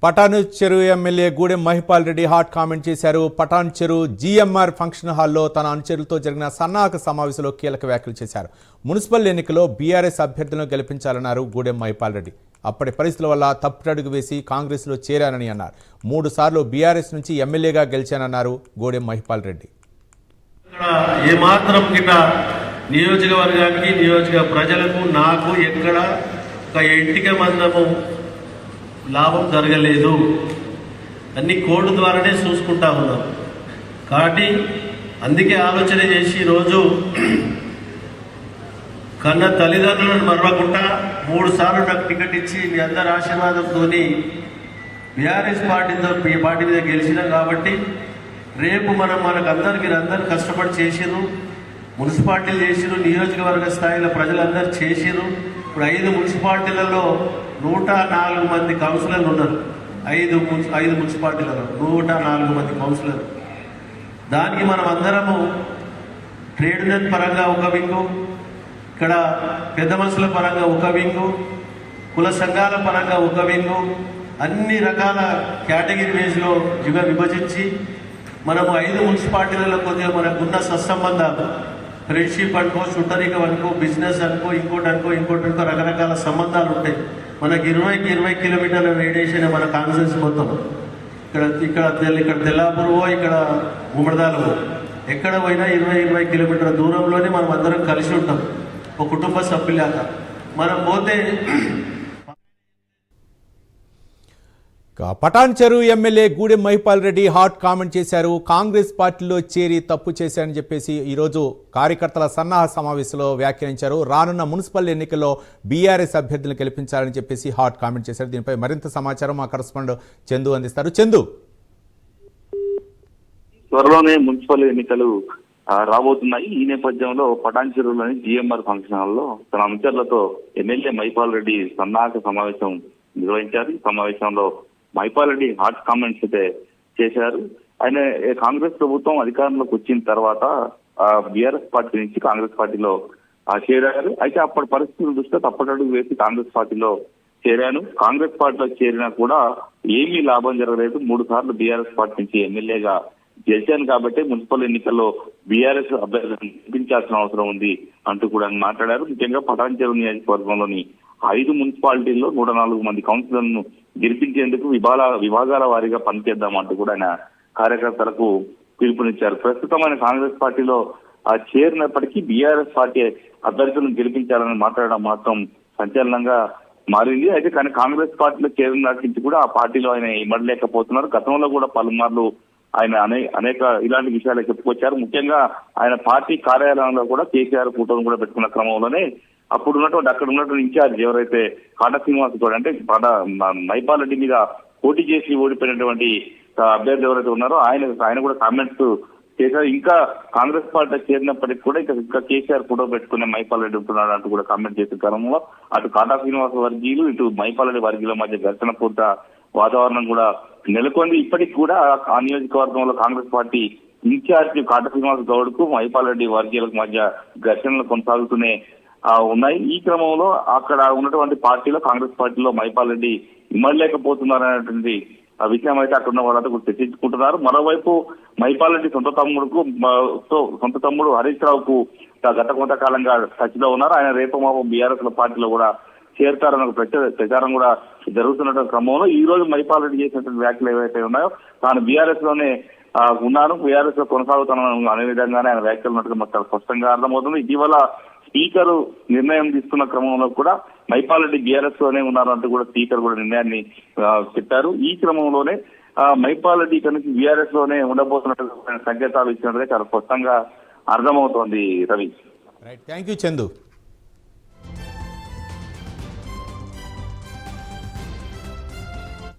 పటాన్ చెరు MLA Gudem Mahipal Reddy hot comment చేశారు. పటాన్ చెరు జీఎంఆర్ ఫంక్షన్ హాల్లో తన అనుచరులతో జరిగిన సన్నాహక సమావేశంలో కీలక వ్యాఖ్యలు చేశారు. మున్సిపల్ ఎన్నికల్లో బీఆర్ఎస్ అభ్యర్థులను గెలిపించాలన్నారు గూడెం మహిపాల్ రెడ్డి. అప్పటి పరిస్థితుల వల్ల తప్పుటడుగు వేసి కాంగ్రెస్లో చేరానని అన్నారు. 3 సార్లు బీఆర్ఎస్ నుంచి ఎమ్మెల్యేగా గెలిచానన్నారు గూడెం మహిపాల్ రెడ్డి. నియోజకవర్గానికి నియోజక ప్రజలకు నాకు ఎక్కడ ఒక ఇంటికి మందము లాభం జరగలేదు. అన్ని కోర్టు ద్వారానే చూసుకుంటా ఉన్నాం. కాబట్టి అందుకే ఆలోచన చేసి ఈరోజు కన్న తల్లిదండ్రులను మరవకుండా 3 సార్లు నాకు టికెట్ ఇచ్చి మీ అందరి ఆశీర్వాదంతో బీఆర్ఎస్ పార్టీ మీద గెలిచినాం. కాబట్టి రేపు మనకందరూ మీరందరూ కష్టపడి చేసిరు, మున్సిపాలిటీలు చేసిరు, నియోజకవర్గ స్థాయిలో ప్రజలందరూ చేసిరు. ఇప్పుడు 5 మున్సిపాలిటీలలో 104 మంది కౌన్సిలర్లు ఉన్నారు. 5 మున్సిపాలిటీలలో 104 మంది కౌన్సిలర్. దానికి మనం అందరము ట్రేడ్ యూనియన్ పరంగా ఒక వింగు, ఇక్కడ పెద్ద మనుషుల పరంగా ఒక వింగు, కుల సంఘాల పరంగా ఒక వింగు, అన్ని రకాల కేటగిరీ వేస్లో విభజించి మనము 5 మున్సిపాలిటీలలో కొద్దిగా మనకున్న సత్సంబంధాలు, ఫ్రెండ్షిప్ అనుకో, చుట్టరికం అనుకో, బిజినెస్ అనుకో, ఇంకోటి రకరకాల సంబంధాలు ఉంటాయి. మనకి 20 కిలోమీటర్ల రేడియేషన్ మన కాన్ఫరెన్స్ మొత్తం. ఇక్కడ తెల్లాపూర్వో, ఇక్కడ ఉమ్మడిదాలో ఎక్కడ పోయినా 20 కిలోమీటర్ల దూరంలోనే మనం అందరం కలిసి ఉంటాం, ఒక కుటుంబ సభ్యులాగా. మనం పోతే Patancheru MLA Gudem Mahipal Reddy hot comment చేశారు. కాంగ్రెస్ పార్టీలో చేరి తప్పు చేశారని చెప్పేసి ఈరోజు కార్యకర్తల సన్నాహ సమావేశంలో వ్యాఖ్యానించారు. రానున్న మున్సిపల్ ఎన్నికల్లో బీఆర్ఎస్ అభ్యర్థులను గెలిపించాలని చెప్పేసి హాట్ కామెంట్ చేశారు. దీనిపై మరింత సమాచారం మా కరెస్పాండెంట్ చందు అందిస్తారు. చందు, త్వరలోనే మున్సిపల్ ఎన్నికలు రాబోతున్నాయి. ఈ నేపథ్యంలో పటాన్ చెరువులోని జీఎంఆర్ ఫంక్షన్ హాల్లో తన అనుచరులతో ఎమ్మెల్యే మహిపాల్ రెడ్డి సన్నాహక సమావేశం నిర్వహించారు. ఈ సమావేశంలో మహిపాల్ రెడ్డి హాట్ కామెంట్స్ అయితే చేశారు. ఆయన కాంగ్రెస్ ప్రభుత్వం అధికారంలోకి వచ్చిన తర్వాత బీఆర్ఎస్ పార్టీ నుంచి కాంగ్రెస్ పార్టీలో చేరారు. అయితే అప్పటి పరిస్థితుల దృష్ట్యా తప్పటడుగు వేసి కాంగ్రెస్ పార్టీలో చేరాను. కాంగ్రెస్ పార్టీలో చేరినా కూడా ఏమీ లాభం జరగలేదు. 3 సార్లు బీఆర్ఎస్ పార్టీ నుంచి ఎమ్మెల్యేగా గెలిచాను కాబట్టి మున్సిపల్ ఎన్నికల్లో బీఆర్ఎస్ అభ్యర్థులను గెలిపించాల్సిన అవసరం ఉంది అంటూ కూడా మాట్లాడారు. ముఖ్యంగా పటాన్ చెరు నియోజకవర్గంలోని 5 మున్సిపాలిటీల్లో 104 మంది కౌన్సిలర్లను గెలిపించేందుకు విభాగాల వారీగా పనిచేద్దామంటూ కూడా ఆయన కార్యకర్తలకు పిలుపునిచ్చారు. ప్రస్తుతం ఆయన కాంగ్రెస్ పార్టీలో చేరినప్పటికీ బీఆర్ఎస్ పార్టీ అభ్యర్థులను గెలిపించాలని మాట్లాడడం మాత్రం సంచలనంగా మారింది. అయితే కానీ కాంగ్రెస్ పార్టీలో చేరిన నాటి నుంచి కూడా ఆ పార్టీలో ఆయన ఇమడలేకపోతున్నారు. గతంలో కూడా పలుమార్లు ఆయన అనేక ఇలాంటి విషయాలు చెప్పుకొచ్చారు. ముఖ్యంగా ఆయన పార్టీ కార్యాలయంలో కూడా కేసీఆర్ ఫోటోను కూడా పెట్టుకున్న క్రమంలోనే అక్కడ ఉన్నటువంటి ఇన్ఛార్జ్ ఎవరైతే కాటా శ్రీనివాస్ గౌడ్ అంటే మహిపాల్ రెడ్డి మీద పోటీ చేసి ఓడిపోయినటువంటి అభ్యర్థి ఎవరైతే ఉన్నారో ఆయన కూడా కామెంట్స్ చేశారు. ఇంకా కాంగ్రెస్ పార్టీ చేరినప్పటికీ కూడా ఇంకా కేసీఆర్ ఫోటో పెట్టుకునే మహిపాల్ రెడ్డి ఉంటున్నాడు అంటూ కూడా కామెంట్ చేసే క్రమంలో అటు కాటా శ్రీనివాస్ వర్గీయులు, ఇటు మహిపాల్ రెడ్డి వర్గీయుల మధ్య ఘర్షణ పూర్త వాతావరణం కూడా నెలకొంది. ఇప్పటికి కూడా ఆ నియోజకవర్గంలో కాంగ్రెస్ పార్టీ ఇన్ఛార్జ్ కాటా శ్రీనివాస్ గౌడ్ కు మహిపాల్ రెడ్డి వర్గీయులకు మధ్య ఘర్షణలు కొనసాగుతూనే ఉన్నాయి. ఈ క్రమంలో అక్కడ ఉన్నటువంటి పార్టీలో కాంగ్రెస్ పార్టీలో మహిపాల్ రెడ్డి ఇమ్మడలేకపోతున్నారనేటువంటి విషయం అయితే అక్కడ ఉన్న వాళ్ళంతా కూడా చర్చించుకుంటున్నారు. మరోవైపు మహిపాల్ రెడ్డి సొంత తమ్ముడు హరీష్ రావుకు గత కొంతకాలంగా టచ్లో ఉన్నారు. ఆయన రేపు మాపం బీఆర్ఎస్ పార్టీలో కూడా చేరుతారన్న ప్రచారం కూడా జరుగుతున్న క్రమంలో ఈ రోజు మహిపాల్ రెడ్డి చేసినటువంటి వ్యాఖ్యలు ఏవైతే ఉన్నాయో తాను బీఆర్ఎస్ లోనే ఉన్నాను, బీఆర్ఎస్ లో కొనసాగుతాను అనే విధంగానే ఆయన వ్యాఖ్యలు ఉన్నట్టుగా మాకు చాలా స్పష్టంగా అర్థమవుతుంది. ఇటీవల స్పీకర్ నిర్ణయం తీసుకున్న క్రమంలో కూడా మహిపాల్ రెడ్డి బీఆర్ఎస్ లోనే ఉన్నారంటూ కూడా స్పీకర్ కూడా నిర్ణయాన్ని చెప్పారు. ఈ క్రమంలోనే మహిపాల్ రెడ్డి ఇక్కడ నుంచి బీఆర్ఎస్ లోనే ఉండబోతున్నట్టు సంకేతాలు ఇచ్చినట్టుగా చాలా స్పష్టంగా అర్థమవుతోంది. Ravi, thank you Chandu.